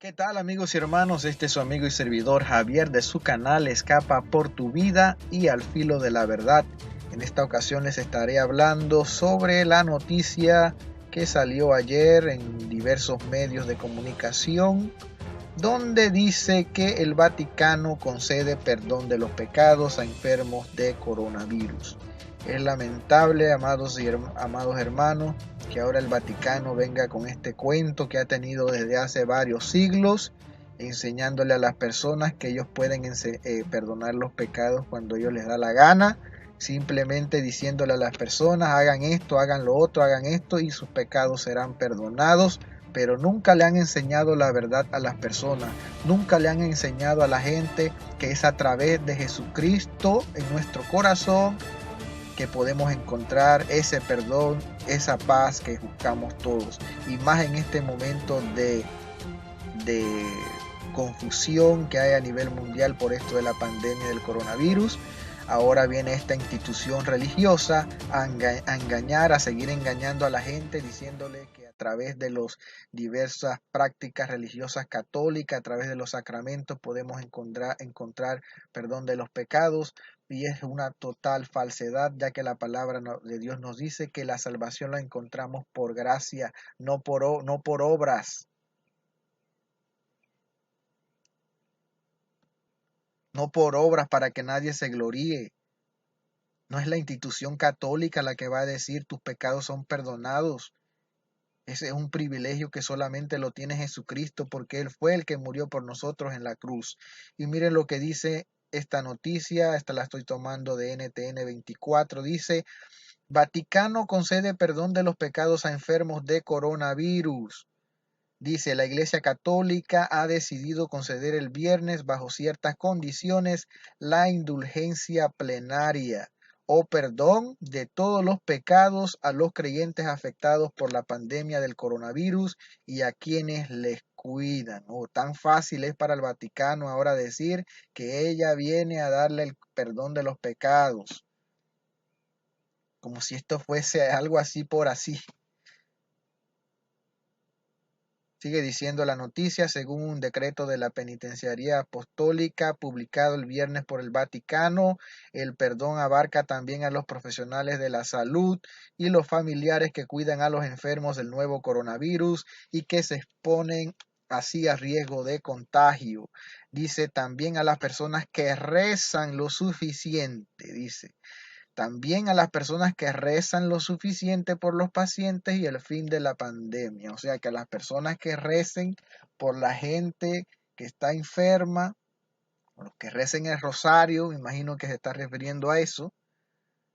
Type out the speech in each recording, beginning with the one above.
¿Qué tal amigos y hermanos? Este es su amigo y servidor Javier de su canal Escapa por tu vida y al filo de la verdad. En esta ocasión les estaré hablando sobre la noticia que salió ayer en diversos medios de comunicación, donde dice que el Vaticano concede perdón de los pecados a enfermos de coronavirus. Es lamentable, amados hermanos, que ahora el Vaticano venga con este cuento que ha tenido desde hace varios siglos, enseñándole a las personas que ellos pueden perdonar los pecados cuando ellos les da la gana, simplemente diciéndole a las personas hagan esto, hagan lo otro, hagan esto y sus pecados serán perdonados, pero nunca le han enseñado la verdad a las personas, nunca le han enseñado a la gente que es a través de Jesucristo en nuestro corazón que podemos encontrar ese perdón, esa paz que buscamos todos. Y más en este momento de confusión que hay a nivel mundial por esto de la pandemia del coronavirus. Ahora viene esta institución religiosa a engañar, a seguir engañando a la gente, diciéndole que a través de las diversas prácticas religiosas católicas, a través de los sacramentos, podemos encontrar perdón de los pecados. Y es una total falsedad, ya que la palabra de Dios nos dice que la salvación la encontramos por gracia, no por obras. No por obras para que nadie se gloríe. No es la institución católica la que va a decir tus pecados son perdonados. Ese es un privilegio que solamente lo tiene Jesucristo porque Él fue el que murió por nosotros en la cruz. Y miren lo que dice esta noticia, esta la estoy tomando de NTN 24, dice, Vaticano concede perdón de los pecados a enfermos de coronavirus. Dice, la Iglesia Católica ha decidido conceder el viernes, bajo ciertas condiciones, la indulgencia plenaria o perdón de todos los pecados a los creyentes afectados por la pandemia del coronavirus y a quienes les cuidan. Tan fácil es para el Vaticano ahora decir que ella viene a darle el perdón de los pecados, como si esto fuese algo así por así. Sigue diciendo la noticia, según un decreto de la Penitenciaría Apostólica publicado el viernes por el Vaticano, el perdón abarca también a los profesionales de la salud y los familiares que cuidan a los enfermos del nuevo coronavirus y que se exponen así a riesgo de contagio. Dice también a las personas que rezan lo suficiente, dice. También a las personas que rezan lo suficiente por los pacientes y el fin de la pandemia. O sea, que a las personas que recen por la gente que está enferma, o los que recen el rosario, me imagino que se está refiriendo a eso,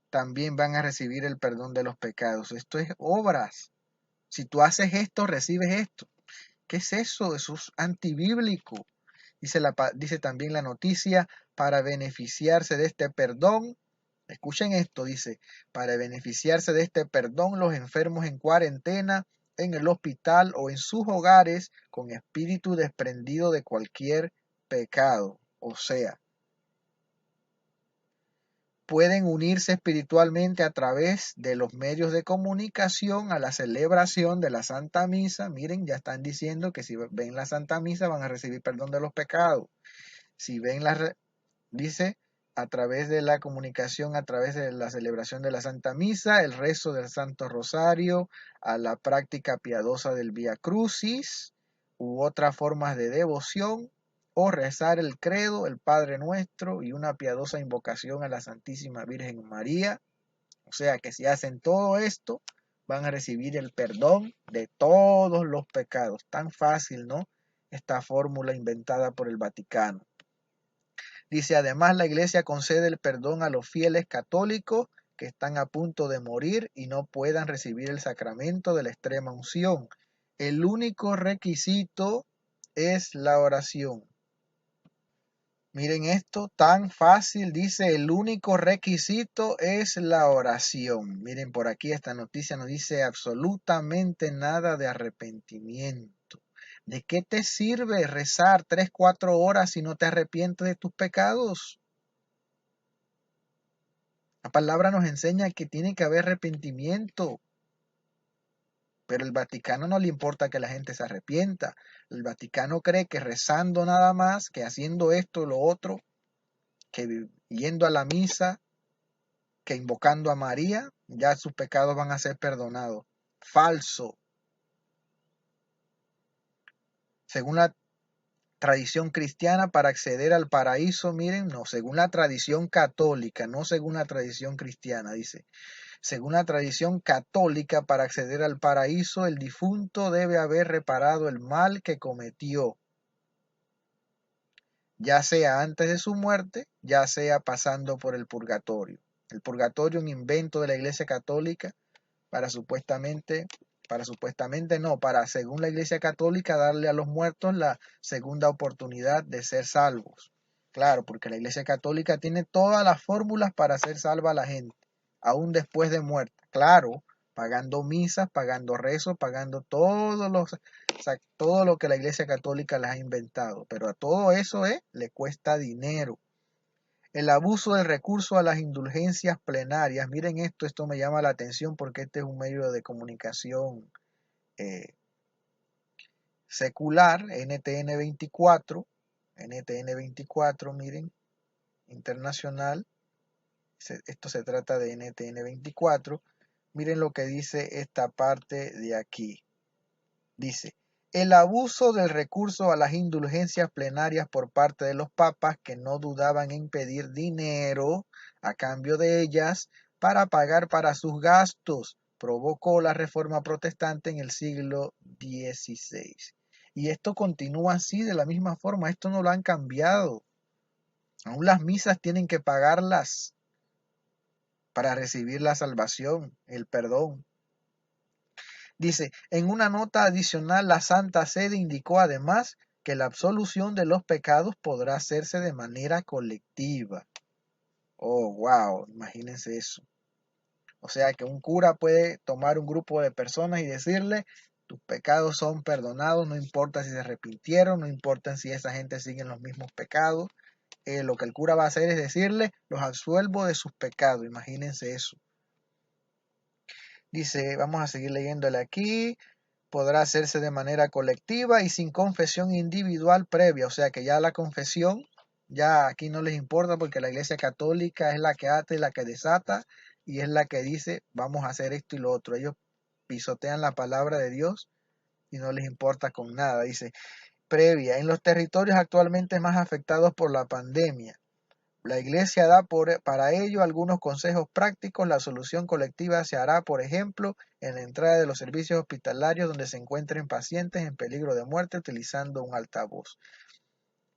también van a recibir el perdón de los pecados. Esto es obras. Si tú haces esto, recibes esto. ¿Qué es eso? Eso es antibíblico. Dice también la noticia, para beneficiarse de este perdón. Escuchen esto, dice, para beneficiarse de este perdón, los enfermos en cuarentena, en el hospital o en sus hogares, con espíritu desprendido de cualquier pecado. O sea, pueden unirse espiritualmente a través de los medios de comunicación a la celebración de la Santa Misa. Miren, ya están diciendo que si ven la Santa Misa van a recibir perdón de los pecados. Si ven dice, a través de la comunicación, a través de la celebración de la Santa Misa, el rezo del Santo Rosario, a la práctica piadosa del Vía Crucis u otras formas de devoción, o rezar el credo, el Padre Nuestro y una piadosa invocación a la Santísima Virgen María. O sea que si hacen todo esto, van a recibir el perdón de todos los pecados. Tan fácil, ¿no? Esta fórmula inventada por el Vaticano. Dice, además la iglesia concede el perdón a los fieles católicos que están a punto de morir y no puedan recibir el sacramento de la extrema unción. El único requisito es la oración. Miren esto, tan fácil, dice, el único requisito es la oración. Miren por aquí, esta noticia no dice absolutamente nada de arrepentimiento. ¿De qué te sirve rezar 3, 4 horas si no te arrepientes de tus pecados? La palabra nos enseña que tiene que haber arrepentimiento. Pero el Vaticano no le importa que la gente se arrepienta. El Vaticano cree que rezando nada más, que haciendo esto, lo otro, que yendo a la misa, que invocando a María, ya sus pecados van a ser perdonados. Falso. Según la tradición cristiana, para acceder al paraíso, miren, no, según la tradición católica, no según la tradición cristiana, dice. Según la tradición católica, para acceder al paraíso, el difunto debe haber reparado el mal que cometió, ya sea antes de su muerte, ya sea pasando por el purgatorio. El purgatorio, un invento de la Iglesia Católica para según la Iglesia Católica, darle a los muertos la segunda oportunidad de ser salvos. Claro, porque la Iglesia Católica tiene todas las fórmulas para hacer salva a la gente, aún después de muerta. Claro, pagando misas, pagando rezos, pagando todo lo que la Iglesia Católica les ha inventado. Pero a todo eso le cuesta dinero. El abuso del recurso a las indulgencias plenarias. Miren esto me llama la atención porque este es un medio de comunicación secular, NTN 24, miren, internacional. Esto se trata de NTN 24. Miren lo que dice esta parte de aquí. Dice, el abuso del recurso a las indulgencias plenarias por parte de los papas, que no dudaban en pedir dinero a cambio de ellas para pagar para sus gastos, provocó la Reforma Protestante en el siglo XVI. Y esto continúa así, de la misma forma. Esto no lo han cambiado. Aún las misas tienen que pagarlas para recibir la salvación, el perdón. Dice, en una nota adicional, la Santa Sede indicó además que la absolución de los pecados podrá hacerse de manera colectiva. Oh, wow, imagínense eso. O sea que un cura puede tomar un grupo de personas y decirle, tus pecados son perdonados, no importa si se arrepintieron, no importa si esa gente sigue en los mismos pecados. Lo que el cura va a hacer es decirle, los absuelvo de sus pecados. Imagínense eso. Dice, vamos a seguir leyéndole aquí. Podrá hacerse de manera colectiva y sin confesión individual previa. O sea que ya la confesión, ya aquí no les importa porque la Iglesia Católica es la que ata y la que desata y es la que dice, vamos a hacer esto y lo otro. Ellos pisotean la palabra de Dios y no les importa con nada. Dice, previa, en los territorios actualmente más afectados por la pandemia. La Iglesia da para ello algunos consejos prácticos. La solución colectiva se hará, por ejemplo, en la entrada de los servicios hospitalarios donde se encuentren pacientes en peligro de muerte utilizando un altavoz.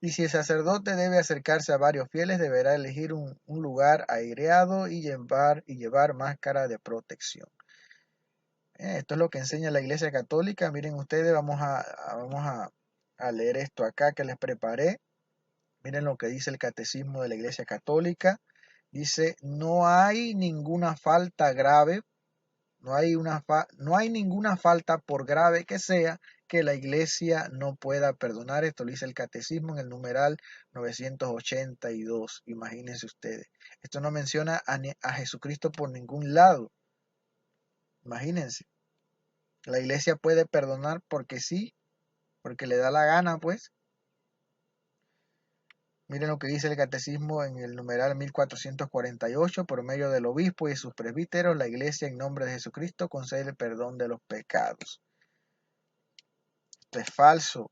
Y si el sacerdote debe acercarse a varios fieles, deberá elegir un lugar aireado y llevar máscara de protección. Esto es lo que enseña la Iglesia Católica. Miren ustedes, vamos a leer esto acá que les preparé. Miren lo que dice el Catecismo de la Iglesia Católica. Dice, no hay ninguna falta grave, no hay ninguna falta por grave que sea que la Iglesia no pueda perdonar. Esto lo dice el Catecismo en el numeral 982. Imagínense ustedes. Esto no menciona a Jesucristo por ningún lado. Imagínense. La Iglesia puede perdonar porque sí, porque le da la gana, pues. Miren lo que dice el Catecismo en el numeral 1448, por medio del obispo y sus presbíteros, la Iglesia en nombre de Jesucristo concede el perdón de los pecados. Esto es falso.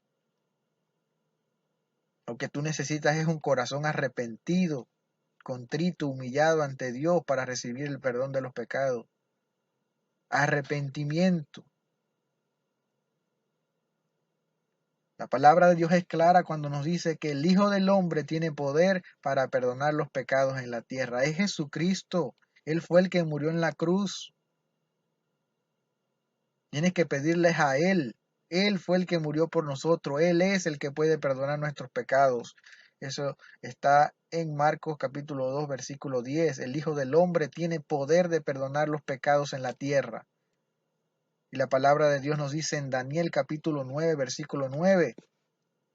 Lo que tú necesitas es un corazón arrepentido, contrito, humillado ante Dios para recibir el perdón de los pecados. Arrepentimiento. La palabra de Dios es clara cuando nos dice que el Hijo del Hombre tiene poder para perdonar los pecados en la tierra. Es Jesucristo. Él fue el que murió en la cruz. Tienes que pedirles a Él. Él fue el que murió por nosotros. Él es el que puede perdonar nuestros pecados. Eso está en Marcos capítulo 2, versículo 10. El Hijo del Hombre tiene poder de perdonar los pecados en la tierra. Y la palabra de Dios nos dice en Daniel capítulo 9, versículo 9.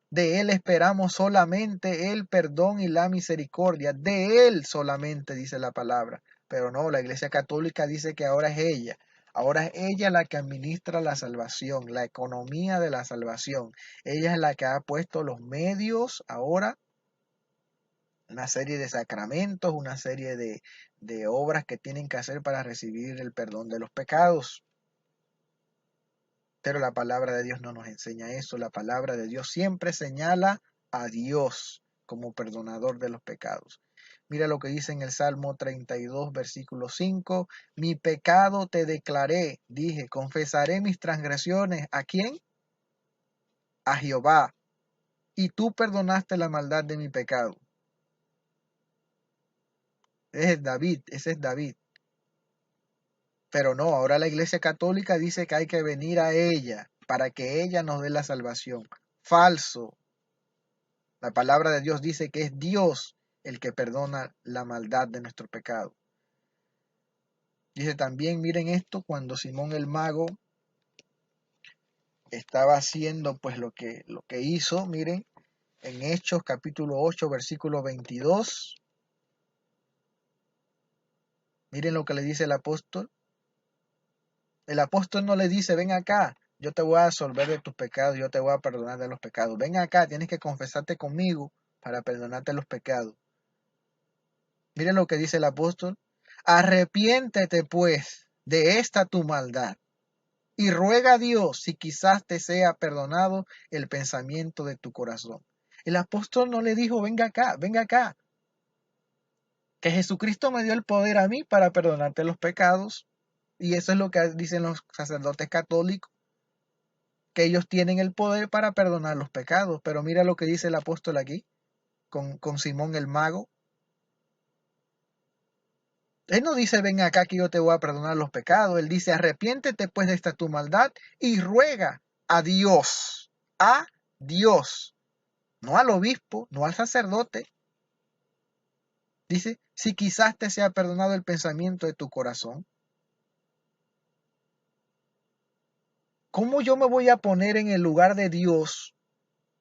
De Él esperamos solamente el perdón y la misericordia. De Él solamente, dice la palabra. Pero no, la Iglesia Católica dice que ahora es ella. Ahora es ella la que administra la salvación, la economía de la salvación. Ella es la que ha puesto los medios ahora, una serie de sacramentos, una serie de obras que tienen que hacer para recibir el perdón de los pecados. Pero la palabra de Dios no nos enseña eso. La palabra de Dios siempre señala a Dios como perdonador de los pecados. Mira lo que dice en el Salmo 32, versículo 5. Mi pecado te declaré, dije, confesaré mis transgresiones. ¿A quién? A Jehová. Y tú perdonaste la maldad de mi pecado. Ese es David, ese es David. Pero no, ahora la Iglesia Católica dice que hay que venir a ella para que ella nos dé la salvación. Falso. La palabra de Dios dice que es Dios el que perdona la maldad de nuestro pecado. Dice también, miren esto, cuando Simón el Mago estaba haciendo pues lo que hizo, miren, en Hechos capítulo 8, versículo 22. Miren lo que le dice el apóstol. El apóstol no le dice, ven acá, yo te voy a absolver de tus pecados, yo te voy a perdonar de los pecados. Ven acá, tienes que confesarte conmigo para perdonarte los pecados. Miren lo que dice el apóstol. Arrepiéntete pues de esta tu maldad y ruega a Dios si quizás te sea perdonado el pensamiento de tu corazón. El apóstol no le dijo, venga acá, que Jesucristo me dio el poder a mí para perdonarte los pecados. Y eso es lo que dicen los sacerdotes católicos, que ellos tienen el poder para perdonar los pecados. Pero mira lo que dice el apóstol aquí, con Simón el Mago. Él no dice, ven acá que yo te voy a perdonar los pecados. Él dice, arrepiéntete pues de esta tu maldad y ruega a Dios, no al obispo, no al sacerdote. Dice, si quizás te sea perdonado el pensamiento de tu corazón. ¿Cómo yo me voy a poner en el lugar de Dios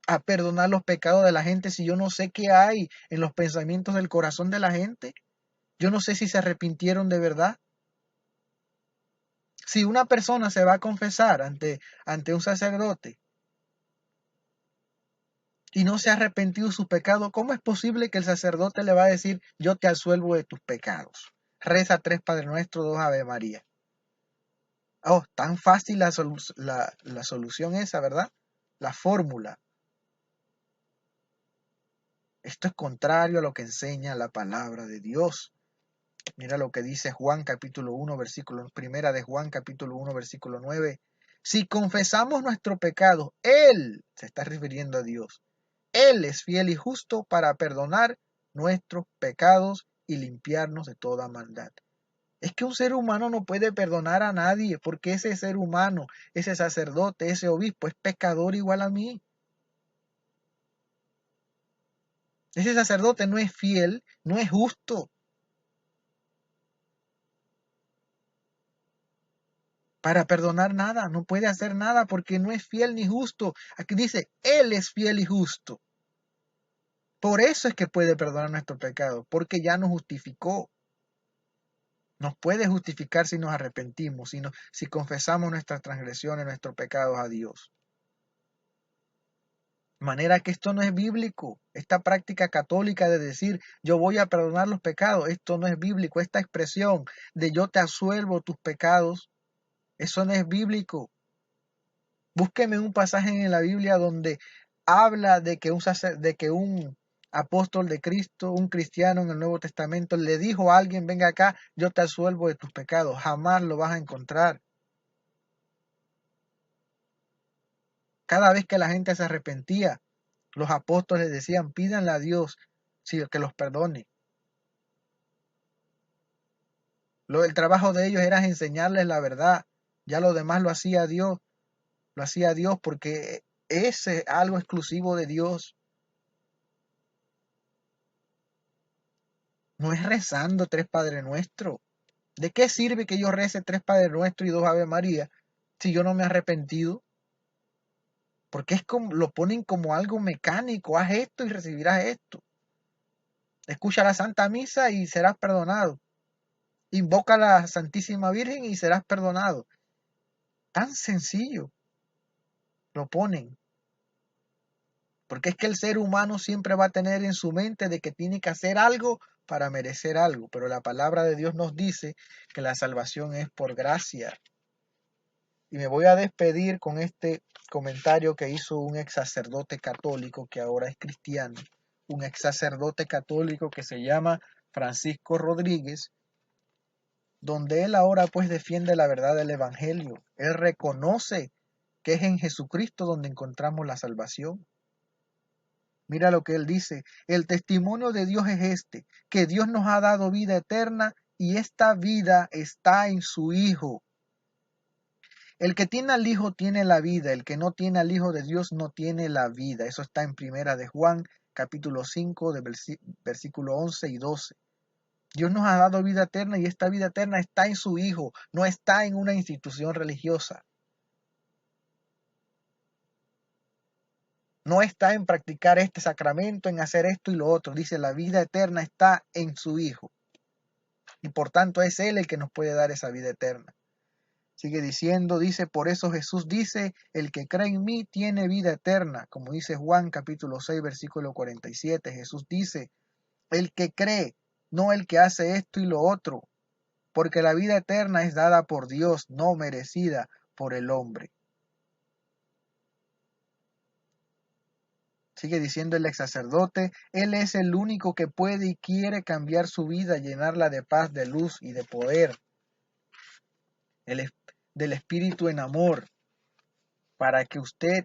a perdonar los pecados de la gente si yo no sé qué hay en los pensamientos del corazón de la gente? Yo no sé si se arrepintieron de verdad. Si una persona se va a confesar ante un sacerdote y no se ha arrepentido de sus pecados, ¿cómo es posible que el sacerdote le va a decir, yo te absuelvo de tus pecados? Reza 3 Padre Nuestro, 2 Ave María. Oh, tan fácil la solución esa, ¿verdad? La fórmula. Esto es contrario a lo que enseña la palabra de Dios. Mira lo que dice Juan capítulo 1, versículo, primera de Juan capítulo 1, versículo 9. Si confesamos nuestro pecado, Él, se está refiriendo a Dios, Él es fiel y justo para perdonar nuestros pecados y limpiarnos de toda maldad. Es que un ser humano no puede perdonar a nadie porque ese ser humano, ese sacerdote, ese obispo es pecador igual a mí. Ese sacerdote no es fiel, no es justo para perdonar nada, no puede hacer nada porque no es fiel ni justo. Aquí dice, Él es fiel y justo. Por eso es que puede perdonar nuestro pecado, porque ya nos justificó. Nos puede justificar si nos arrepentimos, si confesamos nuestras transgresiones, nuestros pecados a Dios. De manera que esto no es bíblico. Esta práctica católica de decir yo voy a perdonar los pecados, esto no es bíblico. Esta expresión de yo te absuelvo tus pecados, eso no es bíblico. Búsqueme un pasaje en la Biblia donde habla de que un apóstol de Cristo, un cristiano en el Nuevo Testamento, le dijo a alguien, venga acá, yo te absuelvo de tus pecados. Jamás lo vas a encontrar. Cada vez que la gente se arrepentía, los apóstoles decían, pídanle a Dios que los perdone. El trabajo de ellos era enseñarles la verdad. Ya lo demás lo hacía Dios. Lo hacía Dios porque ese es algo exclusivo de Dios. No es rezando 3 Padre Nuestro. ¿De qué sirve que yo rece 3 Padre Nuestro y 2 Ave María si yo no me he arrepentido? Porque lo ponen como algo mecánico. Haz esto y recibirás esto. Escucha la Santa Misa y serás perdonado. Invoca a la Santísima Virgen y serás perdonado. Tan sencillo lo ponen. Porque es que el ser humano siempre va a tener en su mente de que tiene que hacer algo para merecer algo. Pero la palabra de Dios nos dice que la salvación es por gracia. Y me voy a despedir con este comentario que hizo un ex sacerdote católico que ahora es cristiano. Un ex sacerdote católico que se llama Francisco Rodríguez, donde él ahora pues defiende la verdad del Evangelio. Él reconoce que es en Jesucristo donde encontramos la salvación. Mira lo que él dice: el testimonio de Dios es este, que Dios nos ha dado vida eterna y esta vida está en su Hijo. El que tiene al Hijo tiene la vida, el que no tiene al Hijo de Dios no tiene la vida. Eso está en Primera de Juan, capítulo 5, de versículo 11 y 12. Dios nos ha dado vida eterna y esta vida eterna está en su Hijo, no está en una institución religiosa. No está en practicar este sacramento, en hacer esto y lo otro. Dice, la vida eterna está en su Hijo. Y por tanto es Él el que nos puede dar esa vida eterna. Sigue diciendo, dice, por eso Jesús dice, el que cree en mí tiene vida eterna. Como dice Juan capítulo 6, versículo 47, Jesús dice, el que cree, no el que hace esto y lo otro. Porque la vida eterna es dada por Dios, no merecida por el hombre. Sigue diciendo el ex sacerdote, Él es el único que puede y quiere cambiar su vida, llenarla de paz, de luz y de poder, del Espíritu en amor, para que usted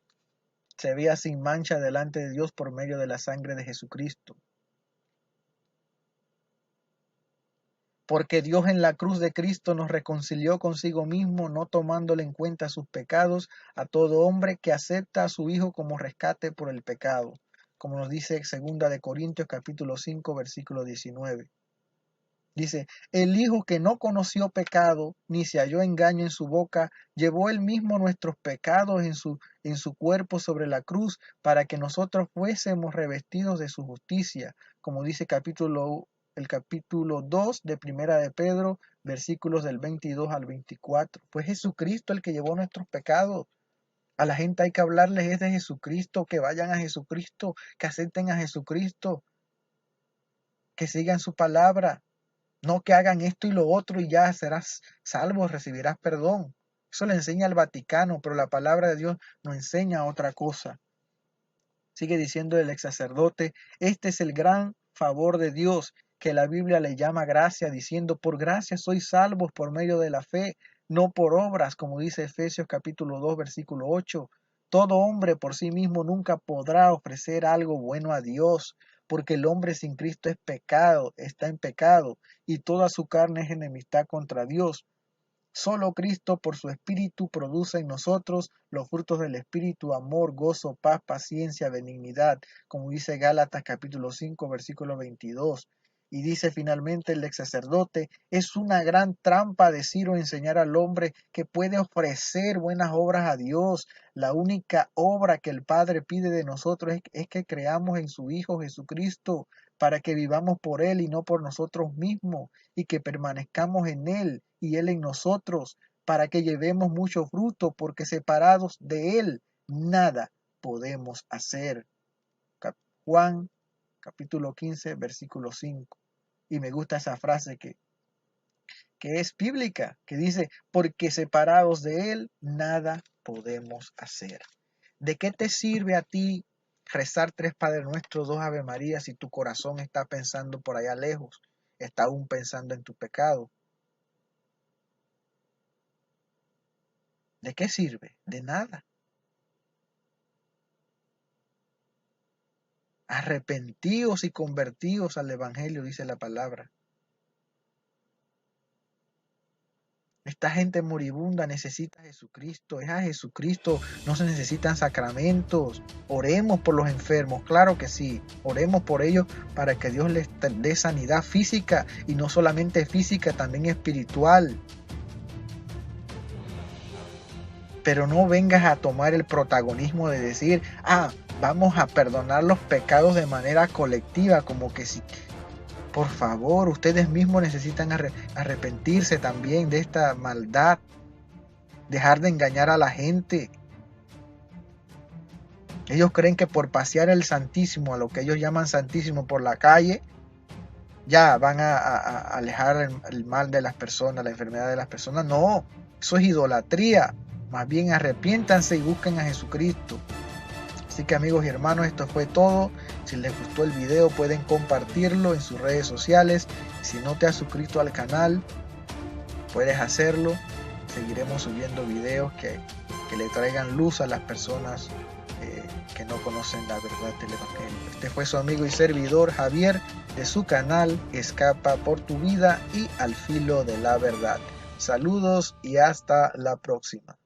se vea sin mancha delante de Dios por medio de la sangre de Jesucristo. Porque Dios en la cruz de Cristo nos reconcilió consigo mismo, no tomándole en cuenta sus pecados, a todo hombre que acepta a su Hijo como rescate por el pecado, como nos dice 2 de Corintios capítulo 5, versículo 19. Dice, el Hijo que no conoció pecado, ni se halló engaño en su boca, llevó él mismo nuestros pecados en su cuerpo sobre la cruz, para que nosotros fuésemos revestidos de su justicia, como dice el capítulo 2 de Primera de Pedro, versículos del 22 al 24. Fue Jesucristo el que llevó nuestros pecados. A la gente hay que hablarles es de Jesucristo, que vayan a Jesucristo, que acepten a Jesucristo, que sigan su palabra. No que hagan esto y lo otro y ya serás salvo, recibirás perdón. Eso le enseña el Vaticano, pero la palabra de Dios nos enseña otra cosa. Sigue diciendo el ex sacerdote, este es el gran favor de Dios, que la Biblia le llama gracia, diciendo, por gracia sois salvos por medio de la fe, no por obras, como dice Efesios capítulo 2, versículo 8. Todo hombre por sí mismo nunca podrá ofrecer algo bueno a Dios, porque el hombre sin Cristo es pecado, está en pecado, y toda su carne es enemistad contra Dios. Solo Cristo por su Espíritu produce en nosotros los frutos del Espíritu, amor, gozo, paz, paciencia, benignidad, como dice Gálatas capítulo 5, versículo 22. Y dice finalmente el ex sacerdote, es una gran trampa decir o enseñar al hombre que puede ofrecer buenas obras a Dios. La única obra que el Padre pide de nosotros es que creamos en su Hijo Jesucristo, para que vivamos por Él y no por nosotros mismos, y que permanezcamos en Él y Él en nosotros, para que llevemos mucho fruto, porque separados de Él nada podemos hacer. Juan capítulo 15, versículo 5. Y me gusta esa frase que es bíblica, que dice, porque separados de Él nada podemos hacer. ¿De qué te sirve a ti rezar 3 Padre Nuestro, 2 Ave María, si tu corazón está pensando por allá lejos, está aún pensando en tu pecado? ¿De qué sirve? De nada. Arrepentíos y convertíos al Evangelio, dice la palabra. Esta gente moribunda necesita a Jesucristo, es a Jesucristo, no se necesitan sacramentos. Oremos por los enfermos, claro que sí, oremos por ellos para que Dios les dé sanidad física y no solamente física, también espiritual. Pero no vengas a tomar el protagonismo de decir, vamos a perdonar los pecados de manera colectiva, como que si... Por favor, ustedes mismos necesitan arrepentirse también de esta maldad. Dejar de engañar a la gente. Ellos creen que por pasear el Santísimo, a lo que ellos llaman Santísimo, por la calle, ya van a alejar el mal de las personas, la enfermedad de las personas. No, eso es idolatría. Más bien arrepiéntanse y busquen a Jesucristo. Así que amigos y hermanos, esto fue todo. Si les gustó el video pueden compartirlo en sus redes sociales. Si no te has suscrito al canal, puedes hacerlo. Seguiremos subiendo videos que le traigan luz a las personas que no conocen la verdad del Evangelio. Este fue su amigo y servidor Javier, de su canal Escapa por tu vida y Al Filo de la Verdad. Saludos y hasta la próxima.